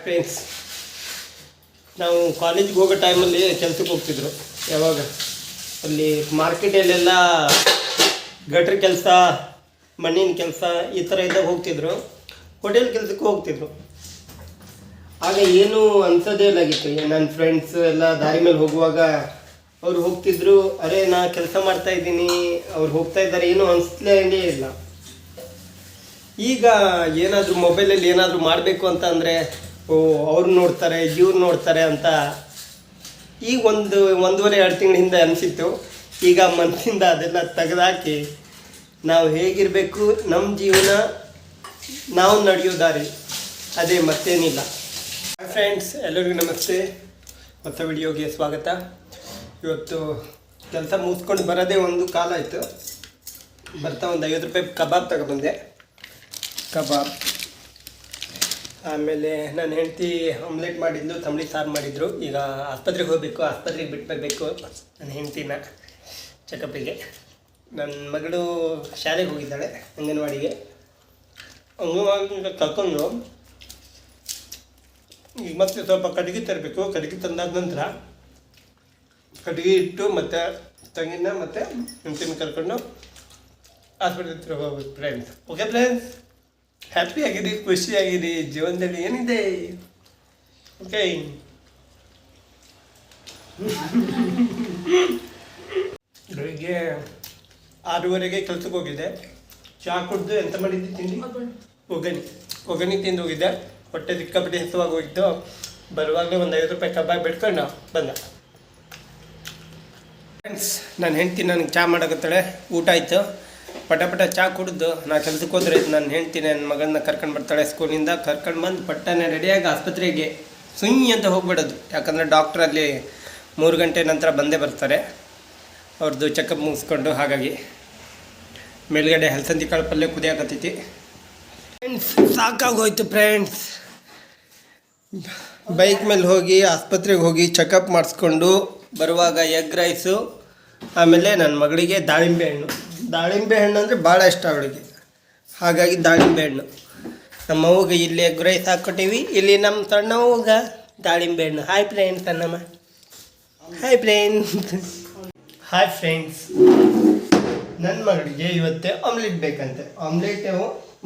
Friends, ನಾವು ಕಾಲೇಜ್ಗೆ ಹೋಗೋ ಟೈಮಲ್ಲಿ ಕೆಲಸಕ್ಕೆ ಹೋಗ್ತಿದ್ರು. ಯಾವಾಗ ಅಲ್ಲಿ ಮಾರ್ಕೆಟಲ್ಲೆಲ್ಲ ಗಟ್ರ ಕೆಲಸ, ಮಣ್ಣಿನ ಕೆಲಸ ಈ ಥರ ಇದ್ದಾಗ ಹೋಗ್ತಿದ್ರು. ಹೋಟೆಲ್ ಕೆಲಸಕ್ಕೂ ಹೋಗ್ತಿದ್ರು. ಆಗ ಏನೂ ಅನ್ಸೋದೇ ಇಲ್ಲಾಗಿತ್ತು. ನನ್ನ ಫ್ರೆಂಡ್ಸ್ ಎಲ್ಲ ದಾರಿ ಮೇಲೆ ಹೋಗುವಾಗ ಅವ್ರು ಹೋಗ್ತಿದ್ರು, ಅರೆ ನಾ ಕೆಲಸ ಮಾಡ್ತಾ ಇದ್ದೀನಿ, ಅವ್ರು ಹೋಗ್ತಾ ಇದ್ದಾರೆ, ಏನೂ ಅನಿಸ್ಲೇ ಇಲ್ಲ. ಈಗ ಏನಾದರೂ ಮೊಬೈಲಲ್ಲಿ ಏನಾದರೂ ಮಾಡಬೇಕು ಅಂತ ಅಂದರೆ ಅವ್ರು ನೋಡ್ತಾರೆ, ಇವ್ರು ನೋಡ್ತಾರೆ ಅಂತ ಈಗ 1.5-2 ತಿಂಗಳ ಹಿಂದೆ ಅನಿಸಿತ್ತು. ಈಗ ಮನಸ್ಸಿಂದ ಅದೆಲ್ಲ ತೆಗೆದಾಕಿ ನಾವು ಹೇಗಿರಬೇಕು, ನಮ್ಮ ಜೀವನ ನಾವು ನಡೆಯೋ ದಾರಿ ಅದೇ, ಮತ್ತೇನಿಲ್ಲ. ಫ್ರೆಂಡ್ಸ್, ಎಲ್ಲರಿಗೂ ನಮಸ್ತೆ, ಹೊಸ ವಿಡಿಯೋಗೆ ಸ್ವಾಗತ. ಇವತ್ತು ಕೆಲಸ ಮುಗಿಸ್ಕೊಂಡು ಬರೋದೇ ಒಂದು ಕಾಲ ಆಯಿತು. ಬರ್ತಾ ಒಂದು 50 ರೂಪಾಯಿ ಕಬಾಬ್ ತಗೊಬಂದೆ. ಕಬಾಬ್ ಆಮೇಲೆ ನನ್ನ ಹೆಂಡತಿ ಆಮ್ಲೆಟ್ ಮಾಡಿದ್ಲು, ತಂಬಳಿ ಸಾರು ಮಾಡಿದ್ರು. ಈಗ ಆಸ್ಪತ್ರೆಗೆ ಹೋಗಬೇಕು, ಆಸ್ಪತ್ರೆಗೆ ಬಿಟ್ಟು ಬರಬೇಕು ನನ್ನ ಹೆಂಡತಿನ ಚೆಕಪ್ಪಿಗೆ. ನನ್ನ ಮಗಳು ಶಾಲೆಗೆ ಹೋಗಿದ್ದಾಳೆ, ಅಂಗನವಾಡಿಗೆ. ಅಂಗನವಾಡಿಗೆ ಕರ್ಕೊಂಡು ಈಗ ಮತ್ತೆ ಸ್ವಲ್ಪ ಕಟ್ಟಿಗೆ ತರಬೇಕು. ಕಟ್ಟಿಗೆ ತಂದಾದ ನಂತರ ಕಟ್ಟಿಗೆ ಇಟ್ಟು ಮತ್ತು ತಂಗಿನ ಮತ್ತು ಹೆಂಡತಿನ ಕರ್ಕೊಂಡು ಆಸ್ಪತ್ರೆ ಹತ್ರ ಹೋಗ್ಬೇಕು ಫ್ರೆಂಡ್ಸ್. ಓಕೆ ಫ್ರೆಂಡ್ಸ್, ಹ್ಯಾಪಿ ಆಗಿರಿ, ಖುಷಿಯಾಗಿರಿ, ಜೀವನದಲ್ಲಿ ಏನಿದೆ. ಓಕೆ, ಬೆಳಿಗ್ಗೆ 6:30ಗೆ ಕೆಲ್ಸಕ್ಕೆ ಹೋಗಿದ್ದೆ. ಚಹಾ ಕುಡಿದು ಎಂತ ಮಾಡಿದ್ದೆ ತಿಂಡಿ? ಒಗ್ಗರಣೆ ತಿಂದು ಹೋಗಿದ್ದೆ. ಹೊಟ್ಟೆ ಸಿಕ್ಕಾಪಟ್ಟೆ ಹಸುವಾಗಿ ಹೋಗಿದ್ದು. ಬರುವಾಗಲೇ ಒಂದು 50 ರೂಪಾಯಿ ಕಬಾಬ್ ಬಿಟ್ಕೊಂಡು ಬಂದ. ಫ್ರೆಂಡ್ಸ್, ನನ್ನ ಹೆಂಡ್ತಿ ನನಗೆ ಚಹಾ ಮಾಡಕತ್ತಾಳೆ. ಊಟ ಆಯಿತು, ಪಟ ಚಹಾ ಕುಡಿದು ನಾ ಕೆಲ್ಸಕ್ಕೆ ಹೋದ್ರೆ ನನ್ನ ಹೆಂಡ್ತಿ ನನ್ನ ಮಗಳನ್ನ ಕರ್ಕೊಂಡು ಬರ್ತಾಳೆ ಸ್ಕೂಲಿಂದ. ಕರ್ಕೊಂಡು ಬಂದು ಪಟ್ಟನೆ ರೆಡಿಯಾಗಿ ಆಸ್ಪತ್ರೆಗೆ ಸುಯ್ಯಿ ಅಂತ ಹೋಗ್ಬಿಡೋದು. ಯಾಕಂದರೆ ಡಾಕ್ಟ್ರಲ್ಲಿ 3 ಗಂಟೆ ನಂತರ ಬಂದೇ ಬರ್ತಾರೆ ಅವ್ರದ್ದು ಚೆಕಪ್ ಮುಗಿಸ್ಕೊಂಡು. ಹಾಗಾಗಿ ಮೇಲ್ಗಡೆ ಹಲಸಂದಿ ಕಾಳು ಪಲ್ಯ ಕುದಿಯಾಕತ್ತೈತಿ. ಫ್ರೆಂಡ್ಸ್, ಸಾಕಾಗೋಯ್ತು ಫ್ರೆಂಡ್ಸ್. ಬೈಕ್ ಮೇಲೆ ಹೋಗಿ ಆಸ್ಪತ್ರೆಗೆ ಹೋಗಿ ಚೆಕಪ್ ಮಾಡಿಸ್ಕೊಂಡು ಬರುವಾಗ ಎಗ್ ರೈಸು, ಆಮೇಲೆ ನನ್ನ ಮಗಳಿಗೆ ದಾಳಿಂಬೆ ಹಣ್ಣು ಅಂದರೆ ಭಾಳ ಇಷ್ಟ ಅವಳಿಗೆ. ಹಾಗಾಗಿ ದಾಳಿಂಬೆ ಹಣ್ಣು. ನಮ್ಮ ಅವ್ಗೆ ಇಲ್ಲಿ ಎಗ್ ರೈಸ್ ಹಾಕ್ಕೊಟ್ಟಿವಿ, ಇಲ್ಲಿ ನಮ್ಮ ಸಣ್ಣವ್ಗ ದಾಳಿಂಬೆ ಹಣ್ಣು. ಹಾಯ್ ಫ್ರೆಂಡ್ಸ್, ಸಣ್ಣಮ್ಮ. ಹಾಯ್ ಫ್ರೆಂಡ್ಸ್, ನನ್ನ ಮಗಳಿಗೆ ಇವತ್ತೇ ಆಮ್ಲೆಟ್ ಬೇಕಂತೆ. ಆಮ್ಲೆಟು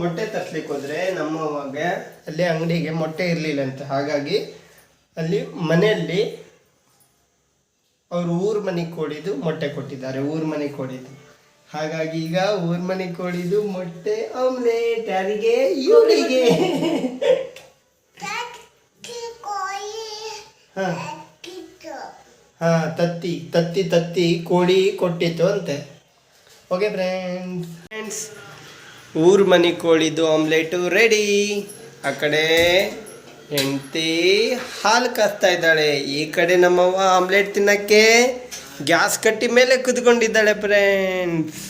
ಮೊಟ್ಟೆ ತರ್ಸ್ಲಿಕ್ಕೆ ಹೋದರೆ ನಮ್ಮವಾಗ ಅಲ್ಲಿ ಅಂಗಡಿಗೆ ಮೊಟ್ಟೆ ಇರಲಿಲ್ಲಂತೆ. ಹಾಗಾಗಿ ಅಲ್ಲಿ ಮನೆಯಲ್ಲಿ ಅವರು ಊರ ಮನೆಗೆ ಕೋಡಿದು ಮೊಟ್ಟೆ ಕೊಟ್ಟಿದ್ದಾರೆ, ಊರ ಮನೆಗೆ ಕೋಡಿದ್ದು. ಹಾಗಾಗಿ ಈಗ ಊರ ಮನೆಗೆ ಕೋಡಿದು ಮೊಟ್ಟೆ ಆಮ್ಲೆಟ್. ಯಾರಿಗೆ? ಇವಳಿಗೆ. ಹಾಂ, ತತ್ತಿ ಕೋಳಿ ಕೊಟ್ಟಿತ್ತು ಅಂತೆ. ಓಕೆ ಫ್ರೆಂಡ್ಸ್, ಊರ ಮನೆ ಕೋಳಿದು ಆಮ್ಲೆಟು ರೆಡಿ. ಆ ಕಡೆ ಹೆಂಡತಿ ಹಾಲು ಕಾಸ್ತಾ ಇದ್ದಾಳೆ, ಈ ಕಡೆ ನಮ್ಮವ್ವ ಆಮ್ಲೆಟ್ ತಿನ್ನಕ್ಕೆ ಗ್ಯಾಸ್ ಕಟ್ಟಿ ಮೇಲೆ ಕುತ್ಕೊಂಡಿದ್ದಾಳೆ ಫ್ರೆಂಡ್ಸ್.